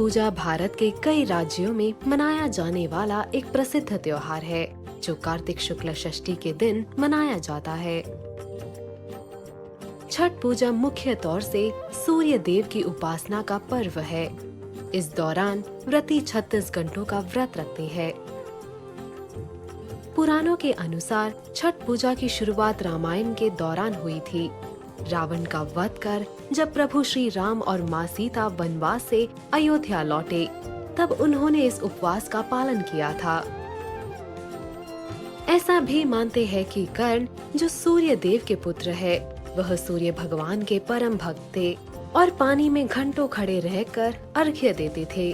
पूजा भारत के कई राज्यों में मनाया जाने वाला एक प्रसिद्ध त्योहार है जो कार्तिक शुक्ल षष्ठी के दिन मनाया जाता है। छठ पूजा मुख्य तौर से सूर्य देव की उपासना का पर्व है। इस दौरान व्रती 36 घंटों का व्रत रखते हैं। पुराणों के अनुसार छठ पूजा की शुरुआत रामायण के दौरान हुई थी। रावण का वध कर जब प्रभु श्री राम और माँ सीता वनवास से अयोध्या लौटे, तब उन्होंने इस उपवास का पालन किया था। ऐसा भी मानते हैं कि कर्ण, जो सूर्य देव के पुत्र है, वह सूर्य भगवान के परम भक्त थे और पानी में घंटों खड़े रहकर अर्घ्य देते थे।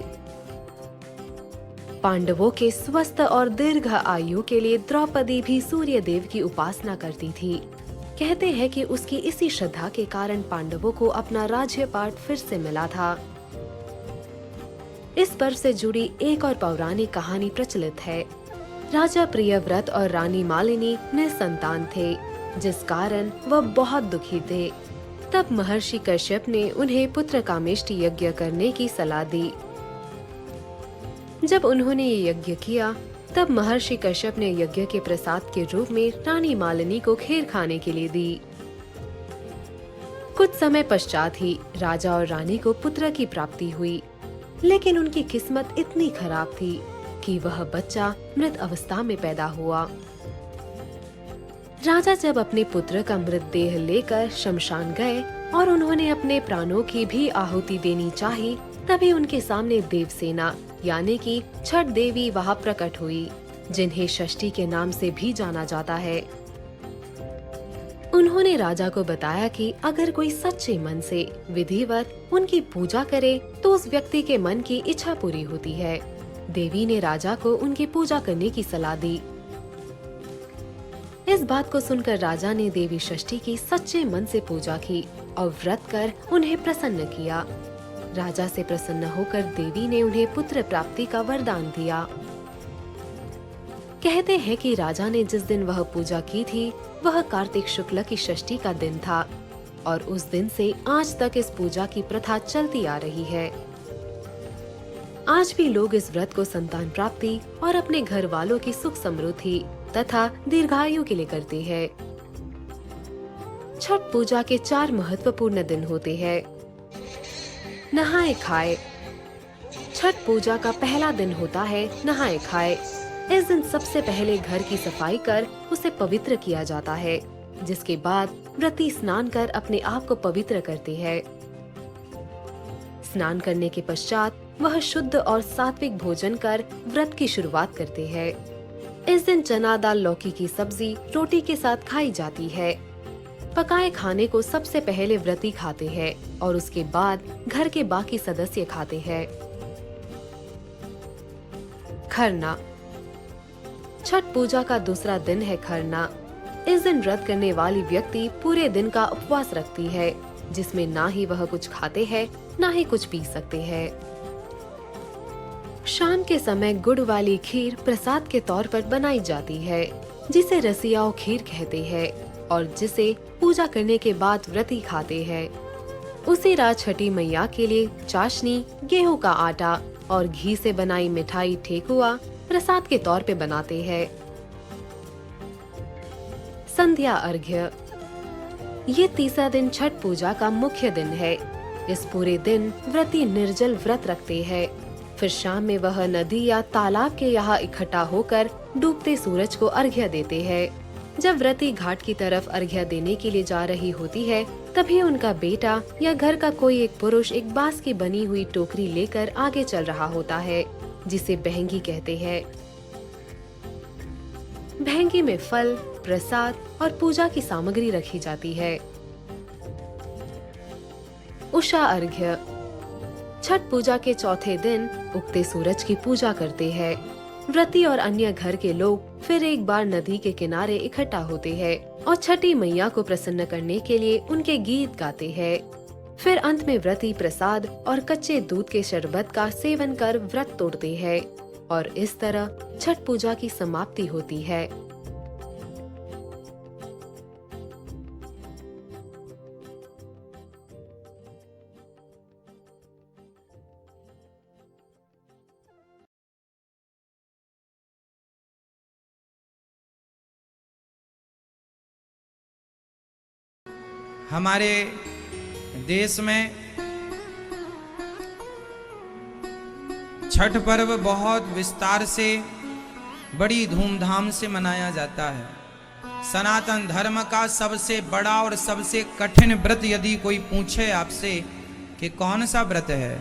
पांडवों के स्वस्थ और दीर्घ आयु के लिए द्रौपदी भी सूर्य देव की उपासना करती थी। कहते हैं कि उसकी इसी श्रद्धा के कारण पांडवों को अपना राज्यपाट फिर से मिला था। इस पर्व से जुड़ी एक और पौराणिक कहानी प्रचलित है। राजा प्रियव्रत और रानी मालिनी निसंतान थे, जिस कारण वह बहुत दुखी थे। तब महर्षि कश्यप ने उन्हें पुत्र कामेष्टि यज्ञ करने की सलाह दी। जब उन्होंने ये यज्ञ किया, तब महर्षि कश्यप ने यज्ञ के प्रसाद के रूप में रानी मालिनी को खीर खाने के लिए दी। कुछ समय पश्चात ही राजा और रानी को पुत्र की प्राप्ति हुई, लेकिन उनकी किस्मत इतनी खराब थी कि वह बच्चा मृत अवस्था में पैदा हुआ। राजा जब अपने पुत्र का मृतदेह लेकर शमशान गए और उन्होंने अपने प्राणों की भी आहुति देनी चाही, तभी उनके सामने देवसेना यानी कि छठ देवी वहां प्रकट हुई, जिन्हें षष्ठी के नाम से भी जाना जाता है। उन्होंने राजा को बताया कि अगर कोई सच्चे मन से विधिवत उनकी पूजा करे तो उस व्यक्ति के मन की इच्छा पूरी होती है। देवी ने राजा को उनकी पूजा करने की सलाह दी। इस बात को सुनकर राजा ने देवी षष्ठी की सच्चे मन से पूजा की और व्रत कर उन्हें प्रसन्न किया। राजा से प्रसन्न होकर देवी ने उन्हें पुत्र प्राप्ति का वरदान दिया। कहते हैं कि राजा ने जिस दिन वह पूजा की थी, वह कार्तिक शुक्ल की षष्ठी का दिन था और उस दिन से आज तक इस पूजा की प्रथा चलती आ रही है। आज भी लोग इस व्रत को संतान प्राप्ति और अपने घर वालों की सुख समृद्धि तथा दीर्घायु के लिए करते हैं। छठ पूजा के 4 महत्वपूर्ण दिन होते हैं। नहाए खाए। छठ पूजा का पहला दिन होता है नहाए खाए। इस दिन सबसे पहले घर की सफाई कर उसे पवित्र किया जाता है, जिसके बाद व्रती स्नान कर अपने आप को पवित्र करते हैं। स्नान करने के पश्चात वह शुद्ध और सात्विक भोजन कर व्रत की शुरुआत करते हैं। इस दिन चना दाल लौकी की सब्जी रोटी के साथ खाई जाती है। पकाए खाने को सबसे पहले व्रती खाते हैं और उसके बाद घर के बाकी सदस्य खाते हैं। खरना। छठ पूजा का दूसरा दिन है खरना। इस दिन व्रत करने वाली व्यक्ति पूरे दिन का उपवास रखती है, जिसमें ना ही वह कुछ खाते हैं, ना ही कुछ पी सकते हैं। शाम के समय गुड़ वाली खीर प्रसाद के तौर पर बनाई जाती है, जिसे रसियाओं खीर कहते हैं और जिसे पूजा करने के बाद व्रती खाते हैं। उसी रात छठी मैया के लिए चाशनी, गेहूं का आटा और घी से बनाई मिठाई ठेकुआ प्रसाद के तौर पे बनाते हैं। संध्या अर्घ्य। ये तीसरा दिन छठ पूजा का मुख्य दिन है। इस पूरे दिन व्रती निर्जल व्रत रखते हैं। फिर शाम में वह नदी या तालाब के यहाँ इकट्ठा होकर डूबते सूरज को अर्घ्य देते हैं। जब व्रती घाट की तरफ अर्घ्य देने के लिए जा रही होती है, तभी उनका बेटा या घर का कोई एक पुरुष एक बांस की बनी हुई टोकरी लेकर आगे चल रहा होता है, जिसे बहंगी कहते हैं। बहंगी में फल, प्रसाद और पूजा की सामग्री रखी जाती है। उषा अर्घ्य। छठ पूजा के चौथे दिन उगते सूरज की पूजा करते हैं। व्रती और अन्य घर के लोग फिर एक बार नदी के किनारे इकट्ठा होते हैं और छठी मैया को प्रसन्न करने के लिए उनके गीत गाते हैं। फिर अंत में व्रती प्रसाद और कच्चे दूध के शरबत का सेवन कर व्रत तोड़ते हैं और इस तरह छठ पूजा की समाप्ति होती है। हमारे देश में छठ पर्व बहुत विस्तार से बड़ी धूमधाम से मनाया जाता है। सनातन धर्म का सबसे बड़ा और सबसे कठिन व्रत यदि कोई पूछे आपसे कि कौन सा व्रत है,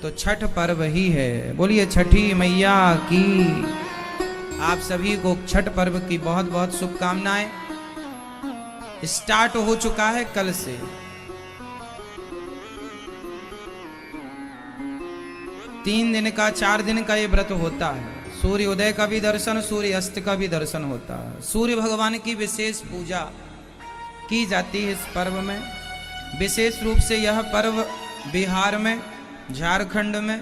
तो छठ पर्व ही है। बोलिए छठी मैया की। आप सभी को छठ पर्व की बहुत बहुत शुभकामनाएं। स्टार्ट हो चुका है कल से। तीन दिन का 4 दिन का ये व्रत होता है। सूर्य उदय का भी दर्शन, सूर्य अस्त का भी दर्शन होता है। सूर्य भगवान की विशेष पूजा की जाती है इस पर्व में। विशेष रूप से यह पर्व बिहार में, झारखंड में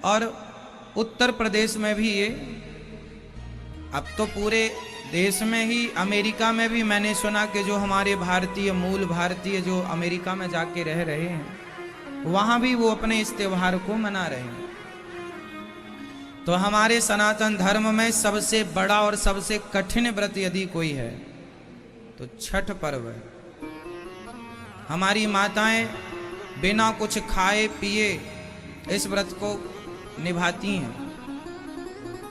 और उत्तर प्रदेश में भी ये, अब तो पूरे देश में ही, अमेरिका में भी मैंने सुना कि जो हमारे भारतीय मूल भारतीय जो अमेरिका में जाके रह रहे हैं, वहाँ भी वो अपने इस त्योहार को मना रहे हैं। तो हमारे सनातन धर्म में सबसे बड़ा और सबसे कठिन व्रत यदि कोई है तो छठ पर्व है। हमारी माताएं बिना कुछ खाए पिए इस व्रत को निभाती हैं।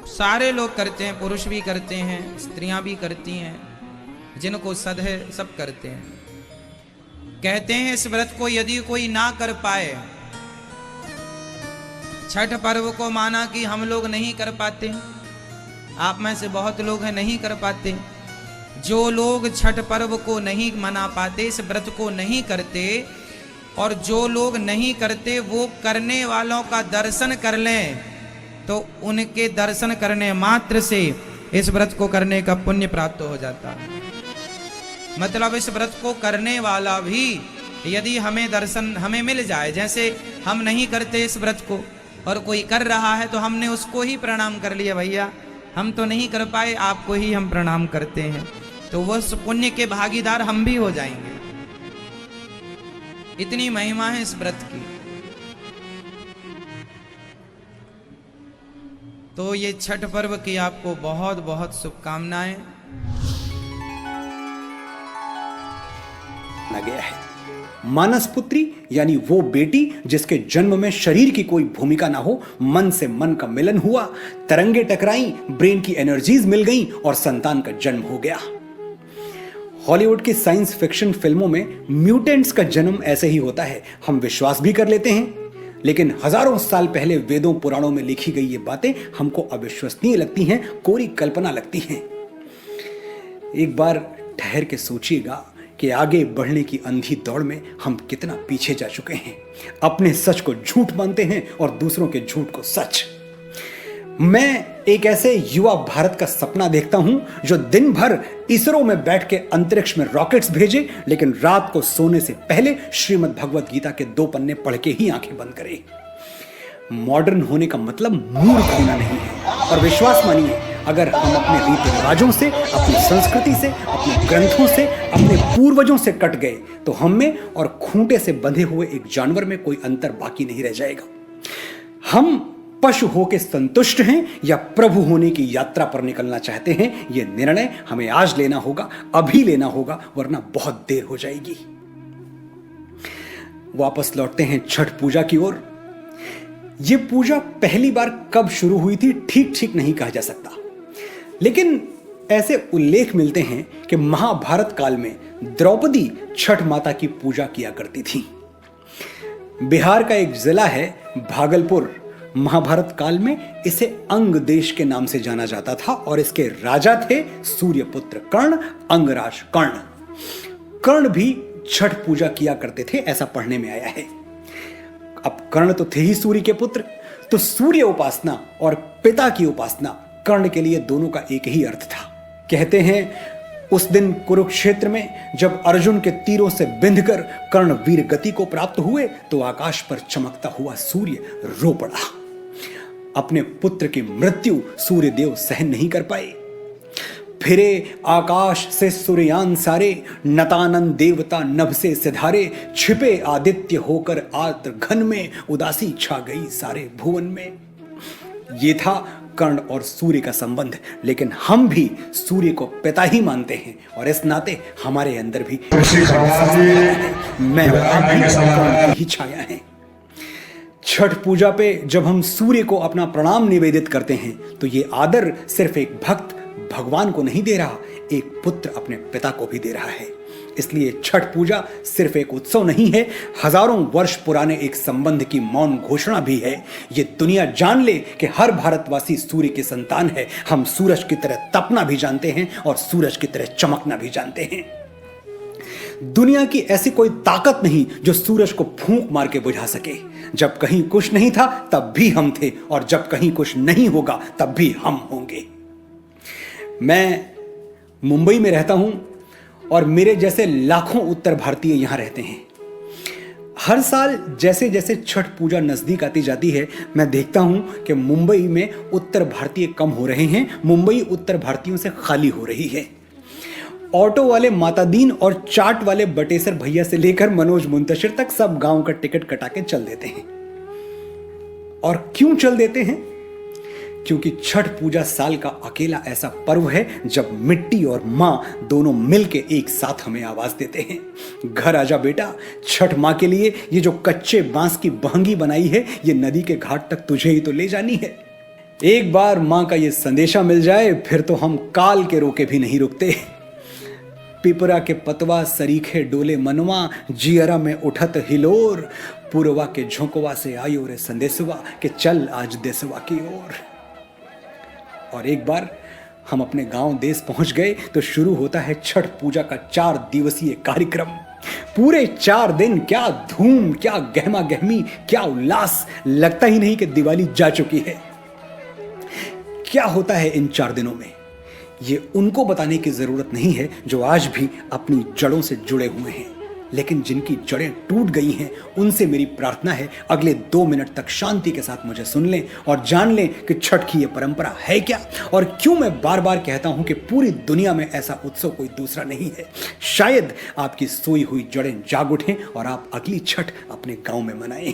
सारे लोग करते हैं, पुरुष भी करते हैं, स्त्रियां भी करती हैं, जिनको सद है सब करते हैं। कहते हैं इस व्रत को यदि कोई ना कर पाए, छठ पर्व को माना कि हम लोग नहीं कर पाते, आप में से बहुत लोग हैं नहीं कर पाते। जो लोग छठ पर्व को नहीं मना पाते, इस व्रत को नहीं करते, और जो लोग नहीं करते वो करने वालों का दर्शन कर लें तो उनके दर्शन करने मात्र से इस व्रत को करने का पुण्य प्राप्त हो जाता है। मतलब इस व्रत को करने वाला भी यदि हमें दर्शन हमें मिल जाए, जैसे हम नहीं करते इस व्रत को और कोई कर रहा है तो हमने उसको ही प्रणाम कर लिया, भैया हम तो नहीं कर पाए, आपको ही हम प्रणाम करते हैं, तो वह पुण्य के भागीदार हम भी हो जाएंगे। इतनी महिमा है इस व्रत की। तो ये छठ पर्व की आपको बहुत बहुत शुभकामनाएं। गया है मानस पुत्री यानी वो बेटी जिसके जन्म में शरीर की कोई भूमिका ना हो, मन से मन का मिलन हुआ, तरंगे टकराई, ब्रेन की एनर्जीज मिल गई और संतान का जन्म हो गया। हॉलीवुड की साइंस फिक्शन फिल्मों में म्यूटेंट्स का जन्म ऐसे ही होता है, हम विश्वास भी कर लेते हैं, लेकिन हजारों साल पहले वेदों पुराणों में लिखी गई ये बातें हमको अविश्वसनीय लगती हैं, कोरी कल्पना लगती हैं। एक बार ठहर के सोचिएगा कि आगे बढ़ने की अंधी दौड़ में हम कितना पीछे जा चुके हैं। अपने सच को झूठ मानते हैं और दूसरों के झूठ को सच। मैं एक ऐसे युवा भारत का सपना देखता हूं जो दिन भर इसरो में बैठ के अंतरिक्ष में रॉकेट्स भेजे, लेकिन रात को सोने से पहले श्रीमद् भगवत गीता के 2 पन्ने पढ़ के ही आंखें बंद करे। मॉडर्न होने का मतलब मूर्ख होना नहीं है। और विश्वास मानिए, अगर हम अपने रीति रिवाजों से, अपनी संस्कृति से, अपने ग्रंथों से, अपने पूर्वजों से कट गए तो हम में और खूंटे से बंधे हुए एक जानवर में कोई अंतर बाकी नहीं रह जाएगा। हम पशु होकर संतुष्ट हैं या प्रभु होने की यात्रा पर निकलना चाहते हैं, यह निर्णय हमें आज लेना होगा, अभी लेना होगा, वरना बहुत देर हो जाएगी। वापस लौटते हैं छठ पूजा की ओर। यह पूजा पहली बार कब शुरू हुई थी ठीक नहीं कहा जा सकता, लेकिन ऐसे उल्लेख मिलते हैं कि महाभारत काल में द्रौपदी छठ माता की पूजा किया करती थी। बिहार का एक जिला है भागलपुर, महाभारत काल में इसे अंग देश के नाम से जाना जाता था और इसके राजा थे सूर्यपुत्र कर्ण, अंगराज कर्ण। कर्ण भी छठ पूजा किया करते थे, ऐसा पढ़ने में आया है। अब कर्ण तो थे ही सूर्य के पुत्र, तो सूर्य उपासना और पिता की उपासना कर्ण के लिए दोनों का एक ही अर्थ था। कहते हैं उस दिन कुरुक्षेत्र में जब अर्जुन के तीरों से बिंधकर कर्ण वीर गति को प्राप्त हुए तो आकाश पर चमकता हुआ सूर्य रो पड़ा। अपने पुत्र की मृत्यु सूर्य देव सहन नहीं कर पाए। फिरे आकाश से सूर्यान सारे, नतानन देवता नभ से सिधारे, छिपे आदित्य होकर आर्द्र घन में, उदासी छा गई सारे भुवन में। ये था कर्ण और सूर्य का संबंध, लेकिन हम भी सूर्य को पिता ही मानते हैं और इस नाते हमारे अंदर भी मैं और आप भी कर्ण की ही छाया है। छठ पूजा पे जब हम सूर्य को अपना प्रणाम निवेदित करते हैं तो ये आदर सिर्फ एक भक्त भगवान को नहीं दे रहा, एक पुत्र अपने पिता को भी दे रहा है। इसलिए छठ पूजा सिर्फ एक उत्सव नहीं है, हजारों वर्ष पुराने एक संबंध की मौन घोषणा भी है। ये दुनिया जान ले कि हर भारतवासी सूर्य की संतान है। हम सूरज की तरह तपना भी जानते हैं और सूरज की तरह चमकना भी जानते हैं। दुनिया की ऐसी कोई ताकत नहीं जो सूरज को फूंक मार के बुझा सके। जब कहीं कुछ नहीं था तब भी हम थे और जब कहीं कुछ नहीं होगा तब भी हम होंगे। मैं मुंबई में रहता हूं और मेरे जैसे लाखों उत्तर भारतीय यहां रहते हैं। हर साल जैसे जैसे छठ पूजा नजदीक आती जाती है, मैं देखता हूं कि मुंबई में उत्तर भारतीय कम हो रहे हैं। मुंबई उत्तर भारतीयों से खाली हो रही है। ऑटो वाले मातादीन और चाट वाले बटेसर भैया से लेकर मनोज मुंतशिर तक सब गांव का टिकट कटा के चल देते हैं। और क्यों चल देते हैं? क्योंकि छठ पूजा साल का अकेला ऐसा पर्व है जब मिट्टी और मां दोनों मिलके एक साथ हमें आवाज देते हैं, घर आजा बेटा, छठ मां के लिए ये जो कच्चे बांस की बहंगी बनाई है ये नदी के घाट तक तुझे ही तो ले जानी है। एक बार मां का ये संदेशा मिल जाए फिर तो हम काल के रोके भी नहीं रुकते। पिपरा के पतवा सरीखे डोले मनवा, जियरा में उठत हिलोर, पुरवा के झोंकवा से आयो रे संदेशवा कि चल आज देसवा की ओर। और एक बार हम अपने गांव देश पहुंच गए तो शुरू होता है छठ पूजा का 4 दिवसीय कार्यक्रम। पूरे 4 दिन क्या धूम, क्या गहमा गहमी, क्या उल्लास, लगता ही नहीं कि दिवाली जा चुकी है। क्या होता है इन 4 दिनों में ये उनको बताने की जरूरत नहीं है जो आज भी अपनी जड़ों से जुड़े हुए हैं, लेकिन जिनकी जड़ें टूट गई हैं उनसे मेरी प्रार्थना है अगले 2 मिनट तक शांति के साथ मुझे सुन लें और जान लें कि छठ की ये परंपरा है क्या और क्यों मैं बार बार कहता हूं कि पूरी दुनिया में ऐसा उत्सव कोई दूसरा नहीं है। शायद आपकी सोई हुई जड़ें जाग उठें और आप अगली छठ अपने गांव में मनाएं।